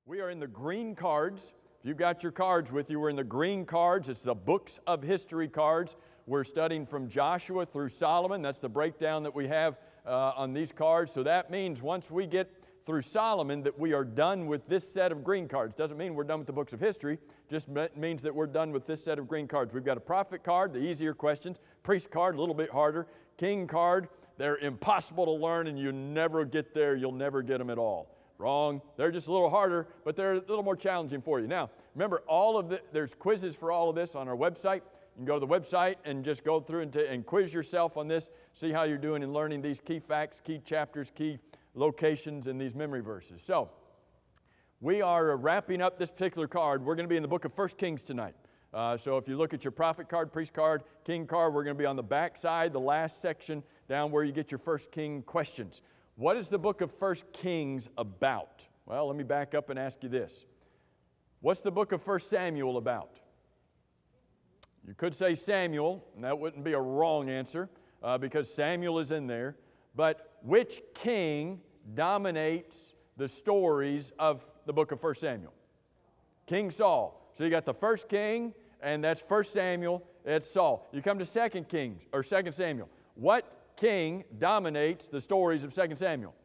We are in the green cards. If you've got your cards with you, we're in the green cards. It's the books of history cards. We're studying from Joshua through Solomon. That's the breakdown that we have on these cards. So that means once we get through Solomon that we are done with this set of green cards. Doesn't mean we're done with the books of history. Just means that we're done with this set of green cards. We've got a prophet card, the easier questions. Priest card, a little bit harder. King card, they're impossible to learn and you never get there. You'll never get them at all. Wrong. They're just a little harder, but they're a little more challenging for you. Now, remember, there's quizzes for all of this on our website. You can go to the website and just go through and quiz yourself on this, see how you're doing in learning these key facts, key chapters, key locations, and these memory verses. So, we are wrapping up this particular card. We're going to be in the book of 1 Kings tonight. So if you look at your prophet card, priest card, king card, we're going to be on the back side, the last section, down where you get your 1 King questions. What is the book of 1 Kings about? Well, let me back up and ask you this. What's the book of 1 Samuel about? You could say Samuel, and that wouldn't be a wrong answer because Samuel is in there. But which king dominates the stories of the book of 1 Samuel? King Saul. So you got the first king, and that's 1 Samuel, it's Saul. You come to 2 Kings, or 2 Samuel. What king dominates the stories of 2 Samuel?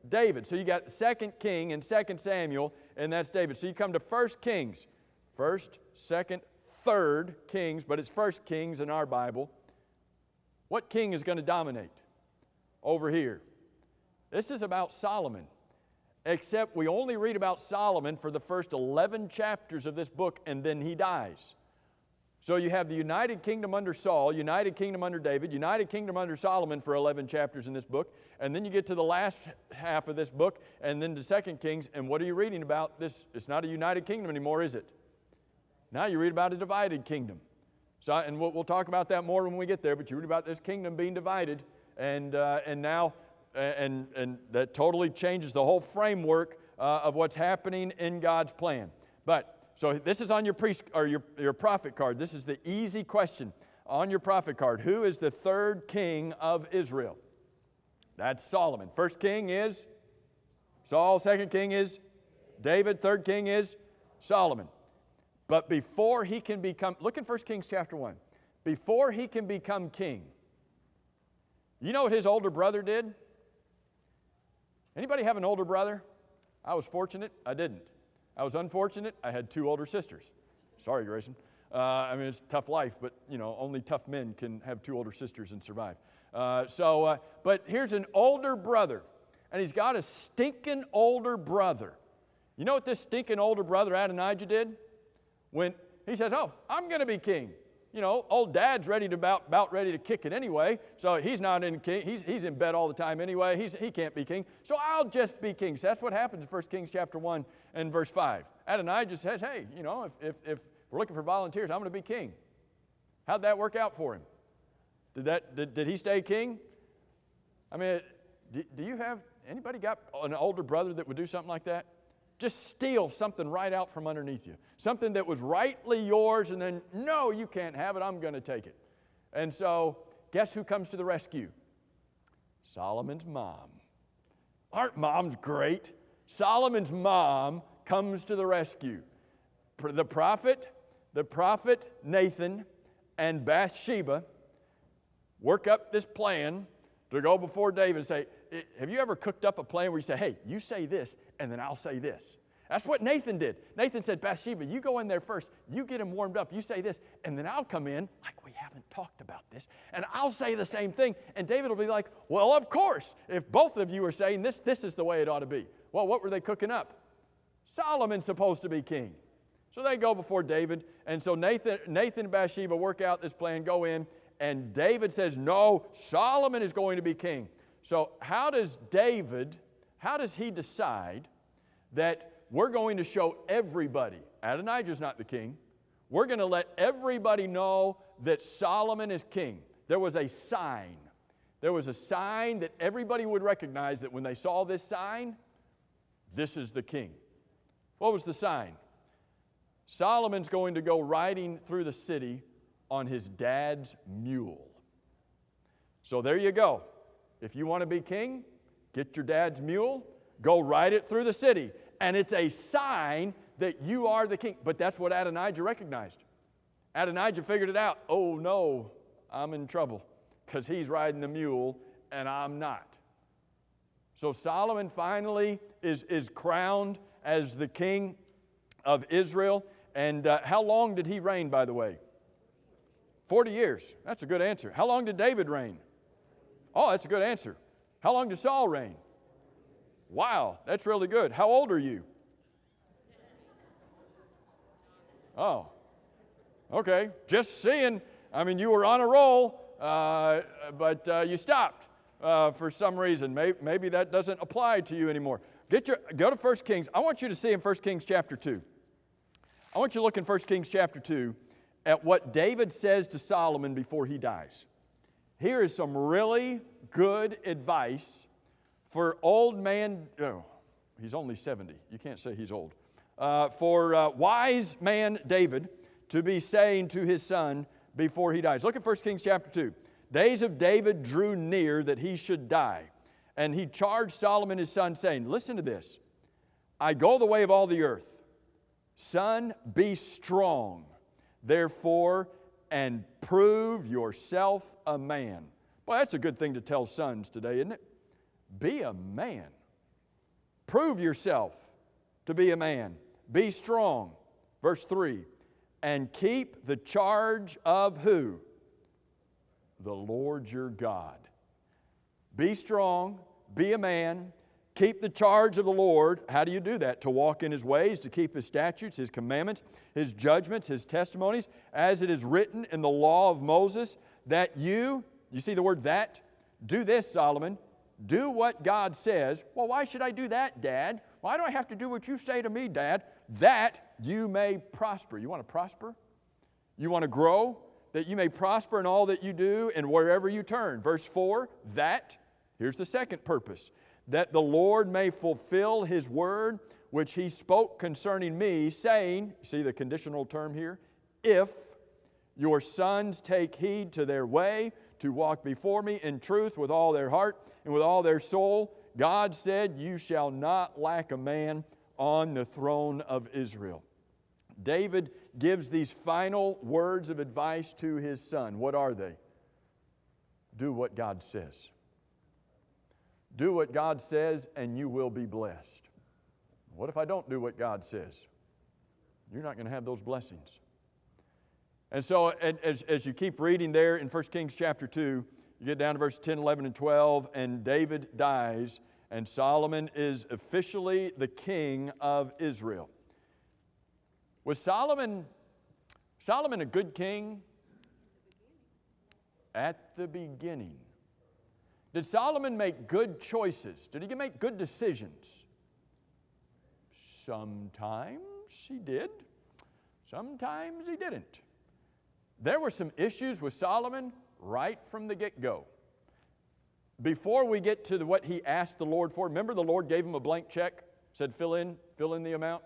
David. So you got 2 King and 2 Samuel, and that's David. So you come to 1 Kings. 1st, 2nd, 3rd Kings, but it's 1 Kings in our Bible. What king is going to dominate over here? This is about Solomon. Except we only read about Solomon for the first 11 chapters of this book, and then he dies. So you have the United Kingdom under Saul, United Kingdom under David, United Kingdom under Solomon for 11 chapters in this book, and then you get to the last half of this book, and then to 2 Kings, and what are you reading about? It's not a United Kingdom anymore, is it? Now you read about a divided kingdom. So, and we'll talk about that more when we get there, but you read about this kingdom being divided, and now... And that totally changes the whole framework of what's happening in God's plan. But, so this is on your your prophet card. This is the easy question on your prophet card. Who is the third king of Israel? That's Solomon. First king is Saul. Second king is David. Third king is Solomon. But before he can become, look at 1 Kings chapter 1. Before he can become king, you know what his older brother did? Anybody have an older brother? I was fortunate, I didn't. I was unfortunate, I had 2 older sisters. Sorry, Grayson. I mean, it's a tough life, but, you know, only tough men can have 2 older sisters and survive. But here's an older brother, and he's got a stinking older brother. You know what this stinking older brother Adonijah did? When he said, oh, I'm going to be king. You know, old dad's about ready to kick it anyway, so he's not in king. He's in bed all the time anyway. He can't be king, so I'll just be king. So that's what happens in 1 Kings chapter 1 and verse 5. Adonijah says, hey, you know, if we're looking for volunteers, I'm going to be king. How'd that work out for him? Did he stay king? I mean, do you have, anybody got an older brother that would do something like that? Just steal something right out from underneath you. Something that was rightly yours, and then, no, you can't have it, I'm going to take it. And so, guess who comes to the rescue? Solomon's mom. Aren't moms great? Solomon's mom comes to the rescue. The prophet Nathan and Bathsheba work up this plan to go before David and say, have you ever cooked up a plan where you say, hey, you say this, and then I'll say this? That's what Nathan did. Nathan said, Bathsheba, you go in there first. You get him warmed up. You say this, and then I'll come in, like we haven't talked about this, and I'll say the same thing. And David will be like, well, of course. If both of you are saying this is the way it ought to be. Well, what were they cooking up? Solomon's supposed to be king. So they go before David, and so Nathan and Bathsheba work out this plan, go in, and David says, no, Solomon is going to be king. So how does he decide that we're going to show everybody, Adonijah's not the king, we're going to let everybody know that Solomon is king? There was a sign. There was a sign that everybody would recognize that when they saw this sign, this is the king. What was the sign? Solomon's going to go riding through the city on his dad's mule. So there you go. If you want to be king, get your dad's mule, go ride it through the city. and it's a sign that you are the king. But that's what Adonijah recognized. Adonijah figured it out. Oh no, I'm in trouble because he's riding the mule and I'm not. So Solomon finally is crowned as the king of Israel. And how long did he reign, by the way? 40 years. That's a good answer. How long did David reign? Oh, that's a good answer. How long did Saul reign? Wow, that's really good. How old are you? Oh, okay. Just seeing. I mean, you were on a roll, but you stopped for some reason. Maybe that doesn't apply to you anymore. Go to 1 Kings. I want you to see in 1 Kings chapter 2. I want you to look in 1 Kings chapter 2 at what David says to Solomon before he dies. Here is some really good advice for old man, he's only 70. You can't say he's old. For wise man David to be saying to his son before he dies. Look at 1 Kings chapter 2. Days of David drew near that he should die. And he charged Solomon his son, saying, listen to this. I go the way of all the earth. Son, be strong, therefore, and prove yourself a man. Boy, that's a good thing to tell sons today, isn't it? Be a man. Prove yourself to be a man. Be strong. Verse 3. And keep the charge of who? The Lord your God. Be strong. Be a man. Keep the charge of the Lord. How do you do that? To walk in His ways, to keep His statutes, His commandments, His judgments, His testimonies, as it is written in the law of Moses, that you see the word that? Do this, Solomon. Do what God says. Well, why should I do that, Dad? Why do I have to do what you say to me, Dad? That you may prosper. You want to prosper? You want to grow? That you may prosper in all that you do and wherever you turn. Verse 4, that, here's the second purpose, that the Lord may fulfill His word, which He spoke concerning me, saying, see the conditional term here, if your sons take heed to their way, to walk before me in truth with all their heart and with all their soul, God said, you shall not lack a man on the throne of Israel. David gives these final words of advice to his son. What are they? Do what God says. Do what God says and you will be blessed. What if I don't do what God says? You're not going to have those blessings. And so as you keep reading there in 1 Kings chapter 2, you get down to verse 10, 11, and 12, and David dies, and Solomon is officially the king of Israel. Was Solomon a good king? At the beginning. Did Solomon make good choices? Did he make good decisions? Sometimes he did. Sometimes he didn't. There were some issues with Solomon right from the get-go. Before we get to what he asked the Lord for, remember the Lord gave him a blank check, said fill in the amount,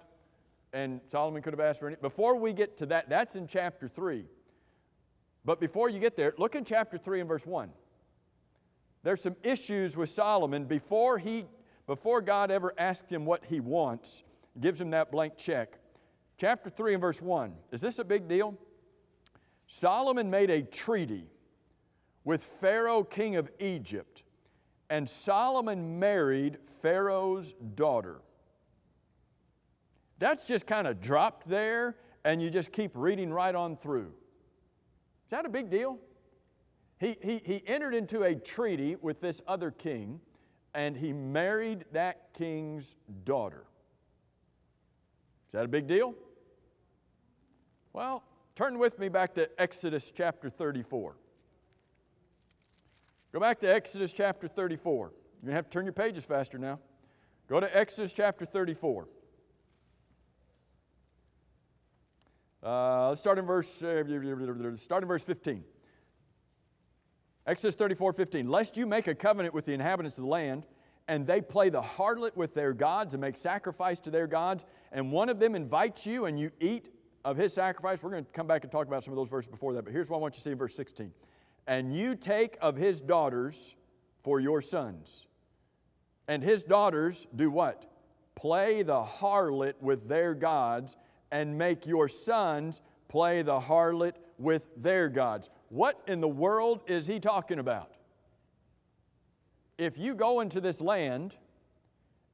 and Solomon could have asked for anything. Before we get to that, that's in chapter 3. But before you get there, look in chapter 3 and verse 1. There's some issues with Solomon before God ever asked him what he wants, gives him that blank check. Chapter 3 and verse 1. Is this a big deal? Solomon made a treaty with Pharaoh, king of Egypt, and Solomon married Pharaoh's daughter. That's just kind of dropped there, and you just keep reading right on through. Is that a big deal? He entered into a treaty with this other king, and he married that king's daughter. Is that a big deal? Well, turn with me back to Exodus chapter 34. Go back to Exodus chapter 34. You're going to have to turn your pages faster now. Go to Exodus chapter 34. Let's start in verse 15. Exodus 34:15. Lest you make a covenant with the inhabitants of the land, and they play the harlot with their gods and make sacrifice to their gods, and one of them invites you and you eat of his sacrifice. We're going to come back and talk about some of those verses before that, but here's what I want you to see in verse 16. And you take of his daughters for your sons. And his daughters do what? play the harlot with their gods, and make your sons play the harlot with their gods. What in the world is he talking about? If you go into this land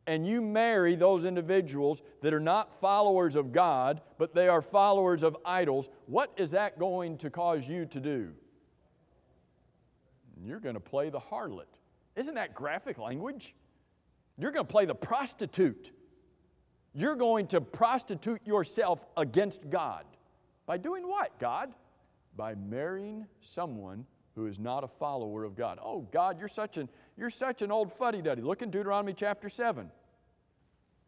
and you marry those individuals that are not followers of God, but they are followers of idols, what is that going to cause you to do? You're going to play the harlot. Isn't that graphic language? You're going to play the prostitute. You're going to prostitute yourself against God. By doing what, God? By marrying someone who is not a follower of God. Oh, God, you're such an old fuddy-duddy. Look in Deuteronomy chapter 7.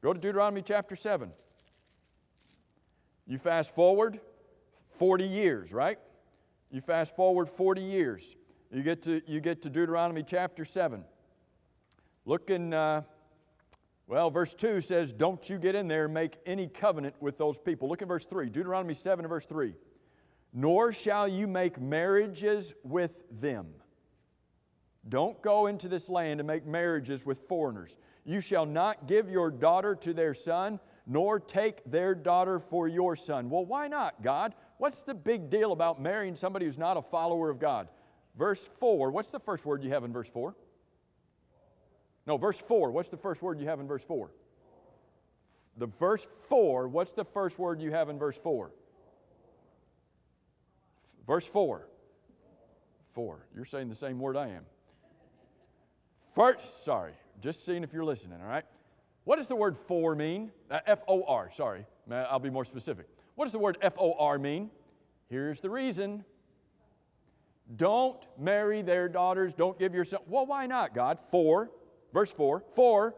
Go to Deuteronomy chapter 7. You fast forward 40 years, right? You fast forward 40 years. You get to Deuteronomy chapter 7. Look in, verse 2 says, don't you get in there and make any covenant with those people. Look at verse 3. Deuteronomy 7 and verse 3. Nor shall you make marriages with them. Don't go into this land and make marriages with foreigners. You shall not give your daughter to their son, nor take their daughter for your son. Well, why not, God? What's the big deal about marrying somebody who's not a follower of God? Verse 4, what's the first word you have in verse 4? No, verse 4, what's the first word you have in verse 4? The verse 4, what's the first word you have in verse 4? Verse 4. 4. You're saying the same word I am. Just seeing if you're listening, all right? What does the word for mean? F-O-R, sorry. I'll be more specific. What does the word F-O-R mean? Here's the reason. Don't marry their daughters. Don't give your son. Well, why not, God? Verse 4. For,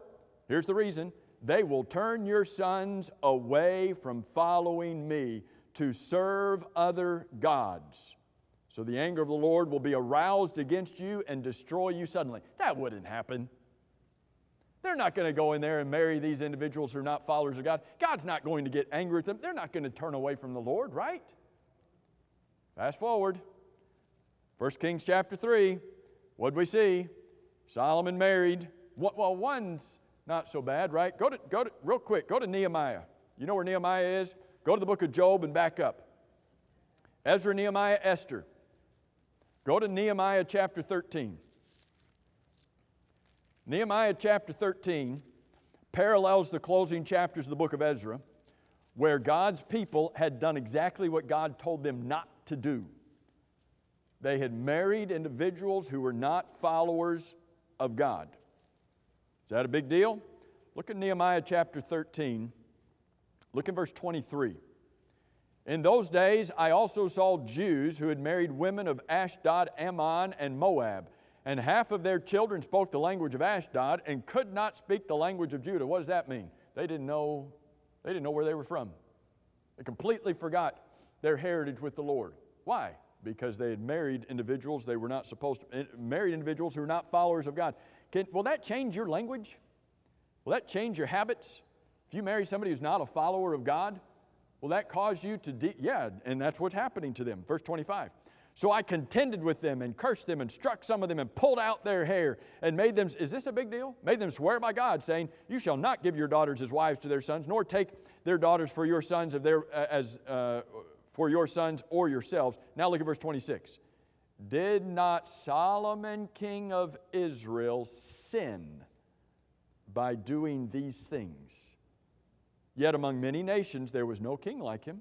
here's the reason. They will turn your sons away from following me to serve other gods. So the anger of the Lord will be aroused against you and destroy you suddenly. That wouldn't happen. They're not going to go in there and marry these individuals who are not followers of God. God's not going to get angry with them. They're not going to turn away from the Lord, right? Fast forward. 1 Kings chapter 3. What do we see? Solomon married. Well, one's not so bad, right? Go to real quick. Go to Nehemiah. You know where Nehemiah is? Go to the book of Job and back up. Ezra, Nehemiah, Esther. Go to Nehemiah chapter 13. Nehemiah chapter 13 parallels the closing chapters of the book of Ezra, where God's people had done exactly what God told them not to do. They had married individuals who were not followers of God. Is that a big deal? Look at Nehemiah chapter 13. Look at verse 23. In those days I also saw Jews who had married women of Ashdod, Ammon, and Moab, and half of their children spoke the language of Ashdod and could not speak the language of Judah. What does that mean? They didn't know where they were from. They completely forgot their heritage with the Lord. Why? Because they had married individuals they were not supposed to, married individuals who were not followers of God. Will that change your language? Will that change your habits? If you marry somebody who's not a follower of God, will that cause you to, and that's what's happening to them. Verse 25. So I contended with them and cursed them and struck some of them and pulled out their hair and made them, is this a big deal? Made them swear by God, saying, you shall not give your daughters as wives to their sons, nor take their daughters for your sons for your sons or yourselves. Now look at verse 26. Did not Solomon, king of Israel, sin by doing these things? Yet among many nations there was no king like him,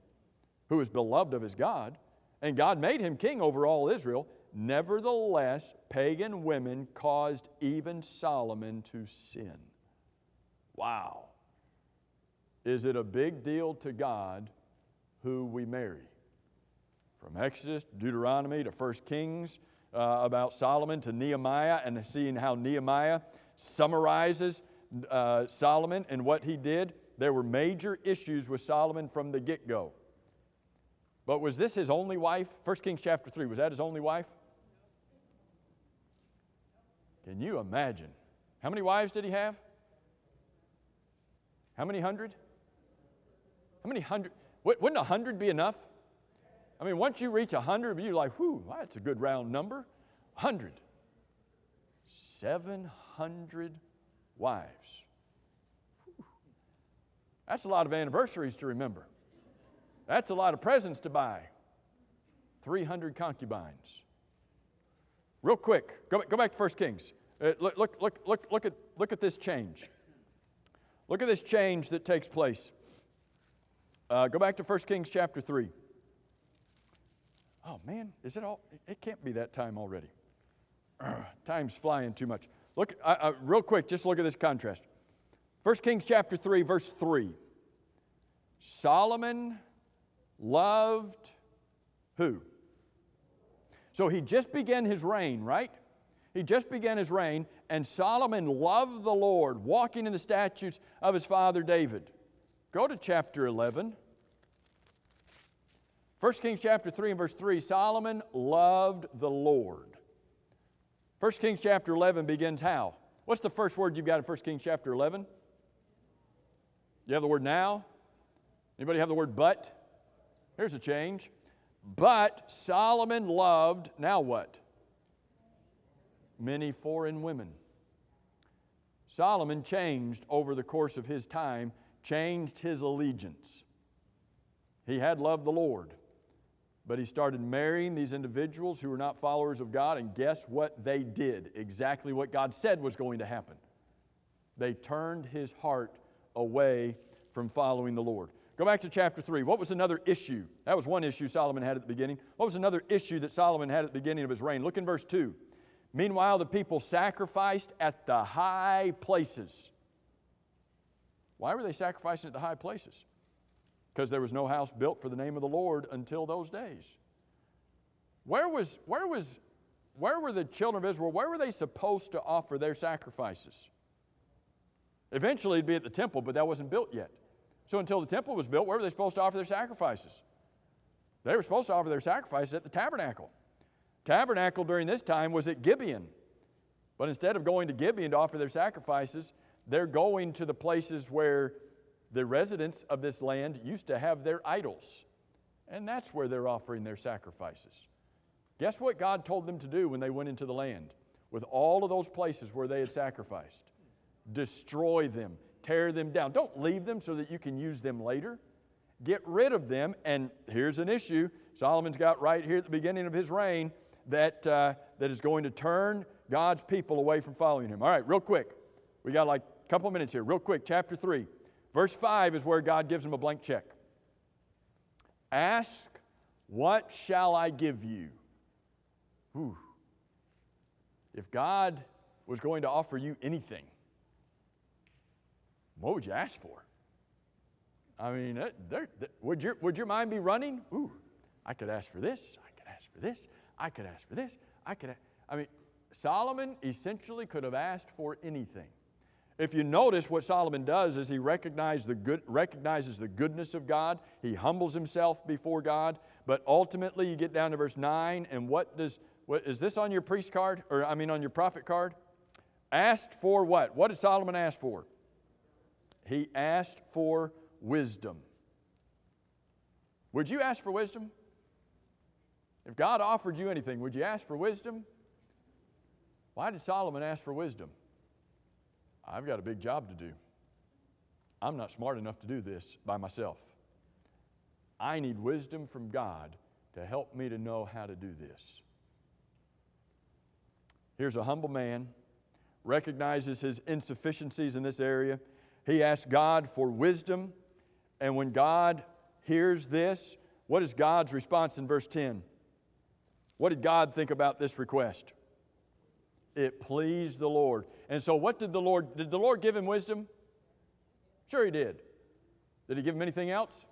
who was beloved of his God, and God made him king over all Israel. Nevertheless, pagan women caused even Solomon to sin. Wow. Is it a big deal to God who we marry? From Exodus, Deuteronomy to 1 Kings about Solomon to Nehemiah, and seeing how Nehemiah summarizes Solomon and what he did. There were major issues with Solomon from the get-go. But was this his only wife? 1 Kings chapter 3, was that his only wife? Can you imagine? How many wives did he have? How many hundred? How many hundred? Wouldn't 100 be enough? I mean, once you reach 100, you're like, whew, that's a good round number. 100. 700 wives. Whew. That's a lot of anniversaries to remember. That's a lot of presents to buy. 300 concubines. Real quick, go back to 1 Kings. Look at this change. Look at this change that takes place. Go back to 1 Kings chapter 3. Oh man, is it all? It can't be that time already. Time's flying too much. Look, real quick, just look at this contrast. 1 Kings chapter 3, verse 3. Solomon loved who? So he just began his reign, right? He just began his reign, and Solomon loved the Lord, walking in the statutes of his father David. Go to chapter 11. 1 Kings chapter 3 and verse 3, Solomon loved the Lord. 1 Kings chapter 11 begins how? What's the first word you've got in 1 Kings chapter 11? You have the word now? Anybody have the word but? Here's a change. But Solomon loved, now what? Many foreign women. Solomon changed over the course of his time, changed his allegiance. He had loved the Lord, but he started marrying these individuals who were not followers of God, and guess what they did? Exactly what God said was going to happen. They turned his heart away from following the Lord. Go back to chapter 3. What was another issue? That was one issue Solomon had at the beginning. What was another issue that Solomon had at the beginning of his reign? Look in verse 2. Meanwhile, the people sacrificed at the high places. Why were they sacrificing at the high places? Because there was no house built for the name of the Lord until those days. Where were the children of Israel? Where were they supposed to offer their sacrifices? Eventually it'd be at the temple, but that wasn't built yet. So until the temple was built, where were they supposed to offer their sacrifices? They were supposed to offer their sacrifices at the tabernacle. Tabernacle during this time was at Gibeon. But instead of going to Gibeon to offer their sacrifices, they're going to the places where the residents of this land used to have their idols. And that's where they're offering their sacrifices. Guess what God told them to do when they went into the land with all of those places where they had sacrificed? Destroy them. Tear them down. Don't leave them so that you can use them later. Get rid of them. And here's an issue Solomon's got right here at the beginning of his reign that is going to turn God's people away from following him. All right, real quick. We got like a couple of minutes here. Real quick, chapter 3. Verse 5 is where God gives him a blank check. Ask, what shall I give you? Whew. If God was going to offer you anything, what would you ask for? I mean, would your mind be running? Ooh, I could ask for this, I could ask for this, I could ask for this, Solomon essentially could have asked for anything. If you notice what Solomon does is he recognizes the goodness of God. He humbles himself before God. But ultimately you get down to verse 9, and what is this on your priest card? On your prophet card? Asked for what? What did Solomon ask for? He asked for wisdom. Would you ask for wisdom? If God offered you anything, would you ask for wisdom? Why did Solomon ask for wisdom? I've got a big job to do. I'm not smart enough to do this by myself. I need wisdom from God to help me to know how to do this. Here's a humble man, recognizes his insufficiencies in this area. He asks God for wisdom, and when God hears this, what is God's response in verse 10? What did God think about this request? It pleased the Lord. And so what did the Lord give him wisdom? Sure he did. Did he give him anything else?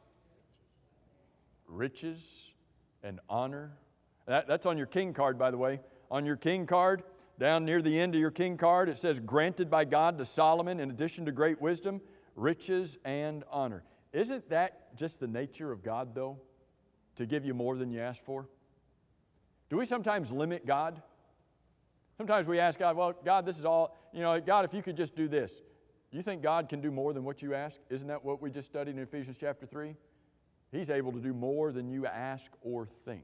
Riches and honor. That's on your king card, by the way. On your king card, down near the end of your king card, it says, granted by God to Solomon in addition to great wisdom, riches and honor. Isn't that just the nature of God, though? To give you more than you ask for? Do we sometimes limit God? Sometimes we ask God, well, God, this is all, God, if you could just do this. You think God can do more than what you ask? Isn't that what we just studied in Ephesians chapter 3? He's able to do more than you ask or think.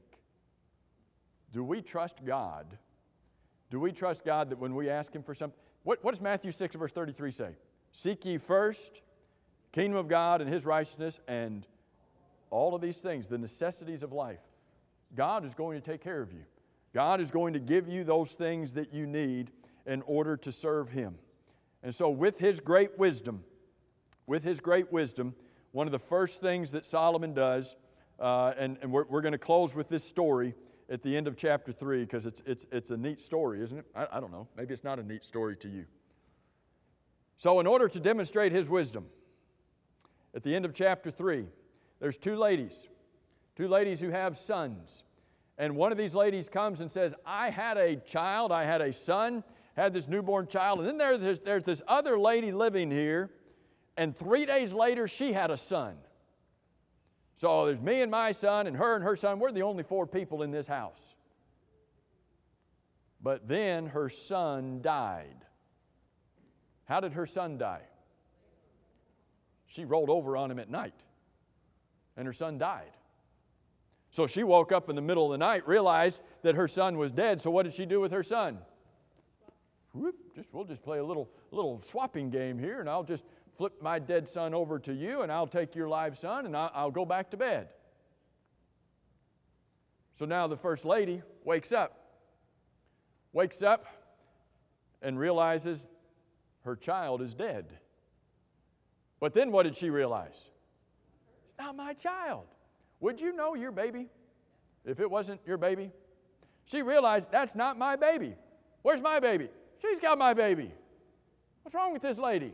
Do we trust God? Do we trust God that when we ask Him for something? What does Matthew 6 verse 33 say? Seek ye first kingdom of God and His righteousness and all of these things, the necessities of life, God is going to take care of you. God is going to give you those things that you need in order to serve Him. And so with His great wisdom, one of the first things that Solomon does, and we're going to close with this story at the end of chapter 3 because it's a neat story, isn't it? I don't know. Maybe it's not a neat story to you. So in order to demonstrate his wisdom, at the end of chapter 3, there's two ladies who have sons. And one of these ladies comes and says, I had a child, I had a son, had this newborn child, and then there's this other lady living here, and 3 days later she had a son. So there's me and my son and her son. We're the only 4 people in this house. But then her son died. How did her son die? She rolled over on him at night, and her son died. So she woke up in the middle of the night, realized that her son was dead, so what did she do with her son? We'll just play a little swapping game here, and I'll just flip my dead son over to you, and I'll take your live son, and I'll go back to bed. So now the first lady wakes up and realizes her child is dead. But then what did she realize? It's not my child. Would you know your baby if it wasn't your baby? She realized, that's not my baby. Where's my baby? She's got my baby. What's wrong with this lady?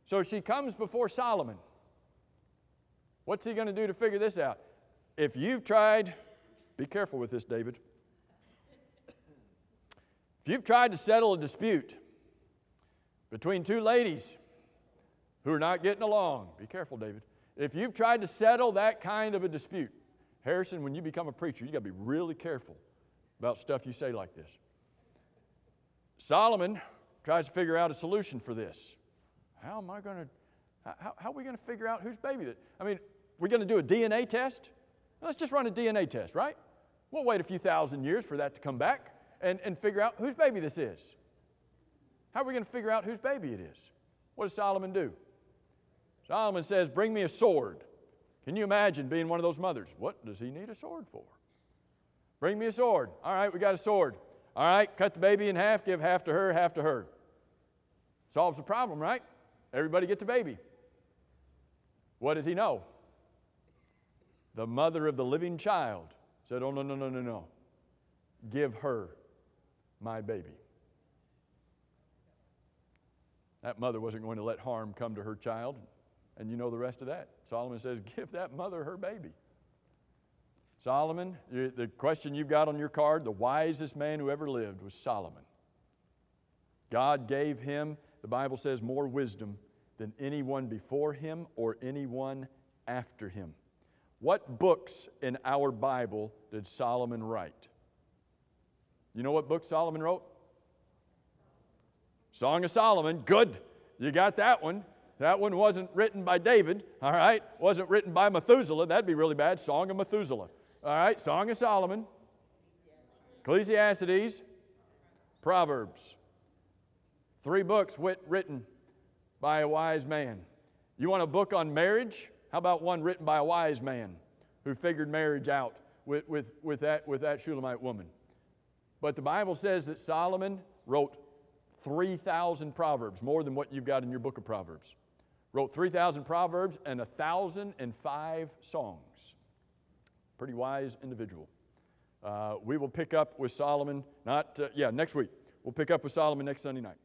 So she comes before Solomon. What's he going to do to figure this out? If you've tried, be careful with this, David. If you've tried to settle a dispute between two ladies who are not getting along, be careful, David. If you've tried to settle that kind of a dispute, Harrison, when you become a preacher, you got to be really careful about stuff you say like this. Solomon tries to figure out a solution for this. How are we going to figure out whose baby that? I mean, we're going to do a DNA test? Let's just run a DNA test, right? We'll wait a few thousand years for that to come back and figure out whose baby this is. How are we going to figure out whose baby it is? What does Solomon do? Solomon says, bring me a sword. Can you imagine being one of those mothers? What does he need a sword for? Bring me a sword. All right, we got a sword. All right, cut the baby in half, give half to her, half to her. Solves the problem, right? Everybody gets a baby. What did he know? The mother of the living child said, oh, no. Give her my baby. That mother wasn't going to let harm come to her child. And you know the rest of that. Solomon says, give that mother her baby. Solomon, the question you've got on your card, the wisest man who ever lived was Solomon. God gave him, the Bible says, more wisdom than anyone before him or anyone after him. What books in our Bible did Solomon write? You know what book Solomon wrote? Song of Solomon. Good. You got that one. That one wasn't written by David, all right? Wasn't written by Methuselah. That'd be really bad. Song of Methuselah. All right, Song of Solomon. Ecclesiastes. Proverbs. 3 books written by a wise man. You want a book on marriage? How about one written by a wise man who figured marriage out with that Shulamite woman? But the Bible says that Solomon wrote 3,000 Proverbs, more than what you've got in your book of Proverbs. Wrote 3,000 Proverbs and 1,005 songs. Pretty wise individual. We will pick up with Solomon, next week. We'll pick up with Solomon next Sunday night.